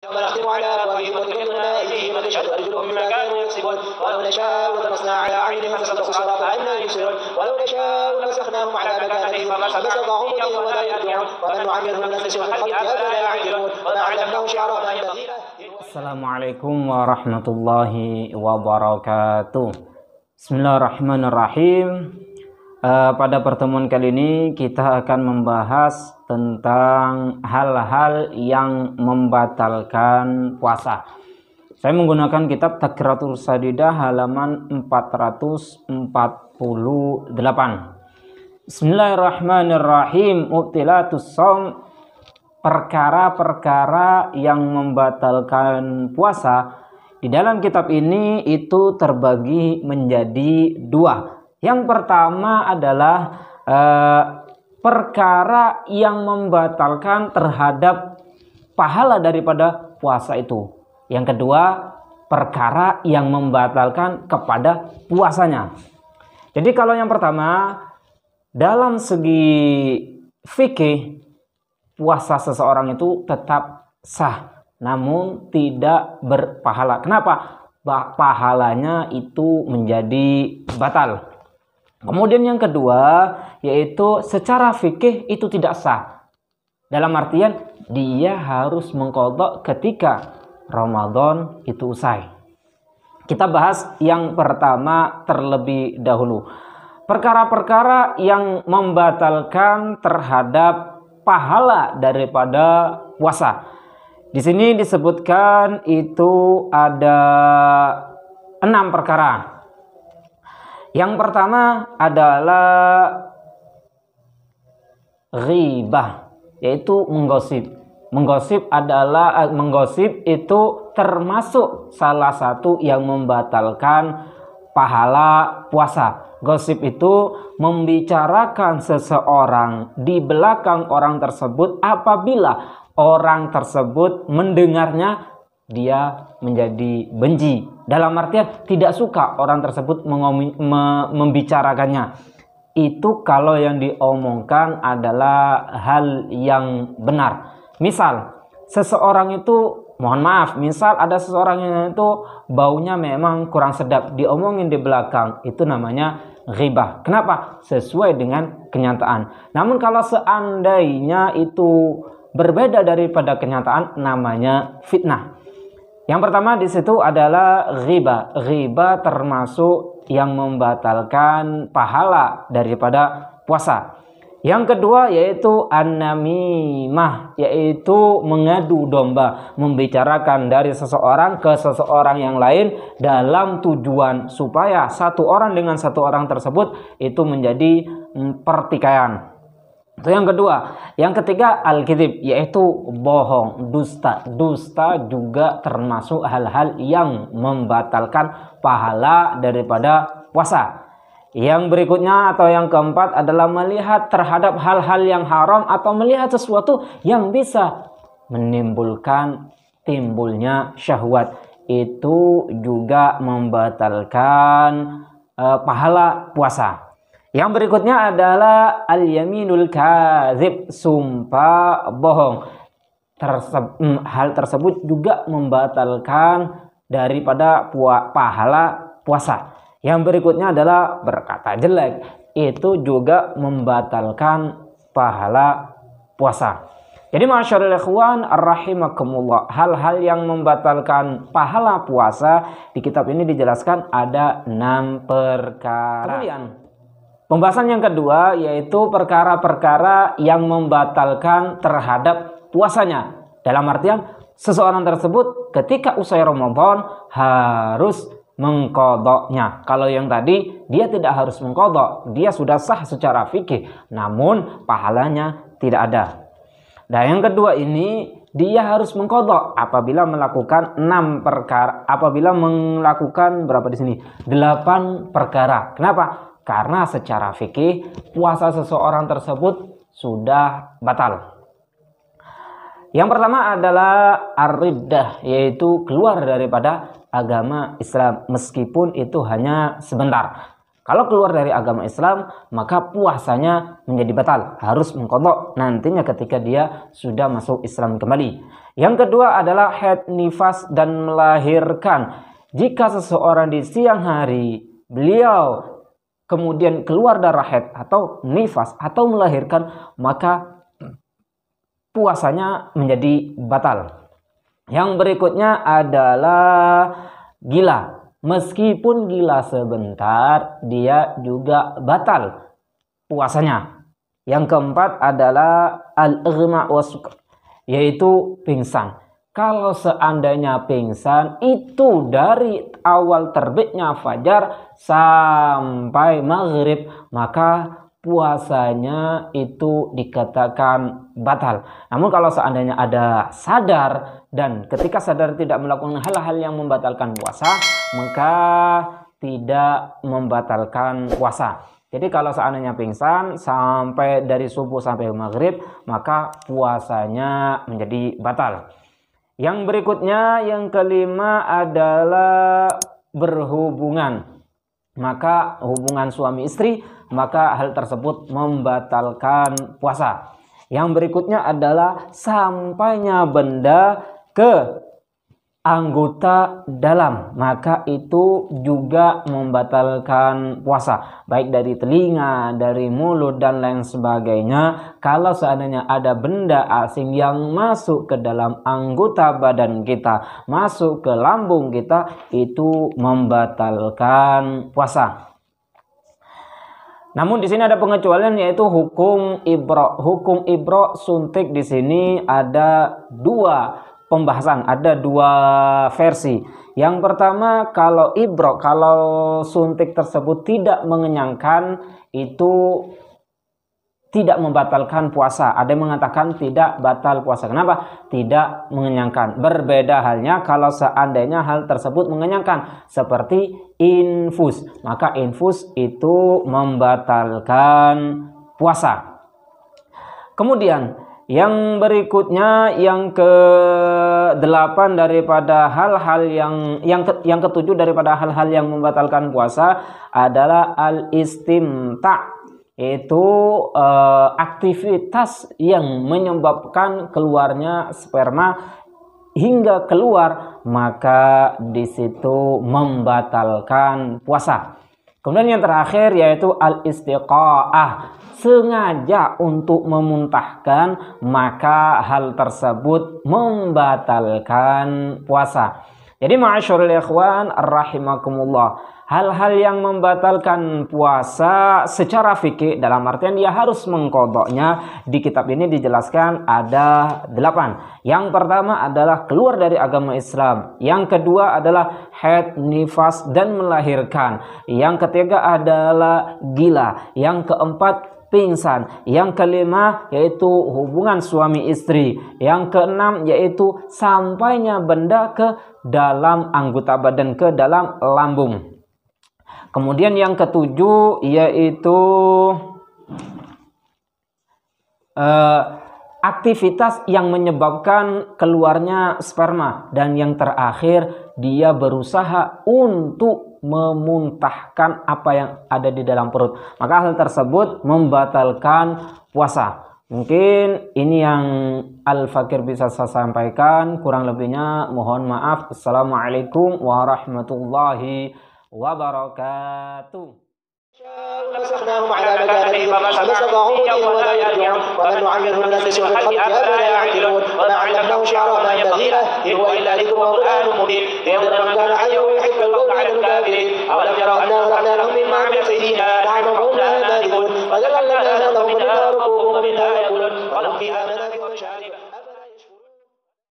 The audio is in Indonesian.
ونختم على أفواههم وتكلمنا أيديهم ونشهد أرجلهم بما كانوا يكسبون ولو نشاء لطمسنا على أعينهم فاستبقوا الصراط فأنى يبصرون ولو نشاء لمسخناهم على مكانتهم فما استطاعوا مضيا ولا يرجعون ومن نعمره ننسسه في الخلق أفلا يعقلون وما علمناه شعرا ينبغي له. Assalamualaikum warahmatullahi wabarakatuh. Bismillahirrahmanirrahim. Pada pertemuan kali ini kita akan membahas tentang hal-hal yang membatalkan puasa. Saya menggunakan kitab Taqratul Sadidah halaman 448. Bismillahirrahmanirrahim. Mubtilatus shaum, perkara-perkara yang membatalkan puasa. Di dalam kitab ini itu terbagi menjadi dua. Yang pertama adalah perkara yang membatalkan terhadap pahala daripada puasa itu. Yang kedua, perkara yang membatalkan kepada puasanya. Jadi kalau yang pertama, dalam segi fikih, puasa seseorang itu tetap sah, namun tidak berpahala. Kenapa? Pahalanya itu menjadi batal. Kemudian yang kedua, yaitu secara fikih itu tidak sah. Dalam artian dia harus mengqadha ketika Ramadan itu usai. Kita bahas yang pertama terlebih dahulu. Perkara-perkara yang membatalkan terhadap pahala daripada puasa. Di sini disebutkan itu ada 6 perkara. Yang pertama adalah ghibah, yaitu menggosip. Menggosip itu termasuk salah satu yang membatalkan pahala puasa. Gosip itu membicarakan seseorang di belakang orang tersebut, apabila orang tersebut mendengarnya dia menjadi benci. Dalam artian tidak suka orang tersebut membicarakannya. Itu kalau yang diomongkan adalah hal yang benar. Misal seseorang itu, mohon maaf, misal ada seseorang yang itu baunya memang kurang sedap, diomongin di belakang, itu namanya ghibah. Kenapa? Sesuai dengan kenyataan. Namun kalau seandainya itu berbeda daripada kenyataan, namanya fitnah. Yang pertama di situ adalah ghibah. Ghibah termasuk yang membatalkan pahala daripada puasa. Yang kedua yaitu an-namimah, yaitu mengadu domba, membicarakan dari seseorang ke seseorang yang lain dalam tujuan supaya satu orang dengan satu orang tersebut itu menjadi pertikaian. Itu yang kedua. Yang ketiga al-kadzib, yaitu bohong, dusta. Dusta juga termasuk hal-hal yang membatalkan pahala daripada puasa. Yang berikutnya atau yang keempat adalah melihat terhadap hal-hal yang haram atau melihat sesuatu yang bisa menimbulkan timbulnya syahwat. Itu juga membatalkan pahala puasa. Yang berikutnya adalah al-yaminul kadzib, sumpah bohong. Hal tersebut juga membatalkan daripada pahala puasa. Yang berikutnya adalah berkata jelek, itu juga membatalkan pahala puasa. Jadi masyaallah ikhwan rahimakumullah, hal-hal yang membatalkan pahala puasa di kitab ini dijelaskan ada 6 perkara. Kemudian pembahasan yang kedua yaitu perkara-perkara yang membatalkan terhadap puasanya. Dalam artian seseorang tersebut ketika usai Ramadan harus mengqadhanya. Kalau yang tadi dia tidak harus mengqadha, dia sudah sah secara fikih, namun pahalanya tidak ada. Dan yang kedua ini dia harus mengqadha apabila melakukan 6 perkara, apabila melakukan berapa di sini? 8 perkara. Kenapa? Karena secara fikih puasa seseorang tersebut sudah batal. Yang pertama adalah ar-riddah, yaitu keluar daripada agama Islam meskipun itu hanya sebentar. Kalau keluar dari agama Islam, maka puasanya menjadi batal, harus mengqadha nantinya ketika dia sudah masuk Islam kembali. Yang kedua adalah haid, nifas, dan melahirkan. Jika seseorang di siang hari beliau kemudian keluar darah haid atau nifas atau melahirkan, maka puasanya menjadi batal. Yang berikutnya adalah gila. Meskipun gila sebentar, dia juga batal puasanya. Yang keempat adalah al-ighma wa sukr, yaitu pingsan. Kalau seandainya pingsan itu dari awal terbitnya fajar sampai maghrib, maka puasanya itu dikatakan batal. Namun kalau seandainya ada sadar dan ketika sadar tidak melakukan hal-hal yang membatalkan puasa, maka tidak membatalkan puasa. Jadi kalau seandainya pingsan sampai dari subuh sampai maghrib, maka puasanya menjadi batal. Yang berikutnya, yang kelima adalah berhubungan. Maka hubungan suami istri, maka hal tersebut membatalkan puasa. Yang berikutnya adalah sampainya benda ke anggota dalam, maka itu juga membatalkan puasa, baik dari telinga, dari mulut, dan lain sebagainya. Kalau seandainya ada benda asing yang masuk ke dalam anggota badan kita, masuk ke lambung kita, itu membatalkan puasa. Namun di sini ada pengecualian, yaitu hukum ibro. Hukum ibro suntik di sini ada dua pembahasan, ada dua versi. Yang pertama, kalau ibro, kalau suntik tersebut tidak mengenyangkan, itu tidak membatalkan puasa. Ada yang mengatakan tidak batal puasa. Kenapa? Tidak mengenyangkan. Berbeda halnya kalau seandainya hal tersebut mengenyangkan, seperti infus. Maka infus itu membatalkan puasa. Kemudian yang berikutnya, yang ke-8 daripada hal-hal yang ketujuh daripada hal-hal yang membatalkan puasa adalah al-istimta', yaitu aktivitas yang menyebabkan keluarnya sperma hingga keluar, maka di situ membatalkan puasa. Kemudian yang terakhir yaitu al-istiqa'ah, sengaja untuk memuntahkan, maka hal tersebut membatalkan puasa. Jadi ma'asyiral ikhwan rahimakumullah, hal-hal yang membatalkan puasa secara fikih, dalam artian dia harus mengqadha'nya, di kitab ini dijelaskan ada 8. Yang pertama adalah keluar dari agama Islam. Yang kedua adalah haid, nifas, dan melahirkan. Yang ketiga adalah gila. Yang keempat pingsan. Yang kelima yaitu hubungan suami istri. Yang keenam yaitu sampainya benda ke dalam anggota badan, ke dalam lambung. Kemudian yang ketujuh yaitu aktivitas yang menyebabkan keluarnya sperma. Dan yang terakhir, dia berusaha untuk memuntahkan apa yang ada di dalam perut. Maka hal tersebut membatalkan puasa. Mungkin ini yang Al-Fakir bisa saya sampaikan. Kurang lebihnya mohon maaf. Assalamualaikum warahmatullahi wabarakatuh. مسخناهم على مكانتهم فما استطاعوا مضيا ولا يرجعون ومن نعمره ننسسه في الخلق أفلا يعقلون وما علمناه شعرا ما ينبغي له إن هو إلا ذكر وقرآن مبين لينذر من كان حيا ويحق القول على الكافرين أولم يروا أنا خلقنا لهم مما عملت أيدينا نعما فهم لها مالكون وذللنا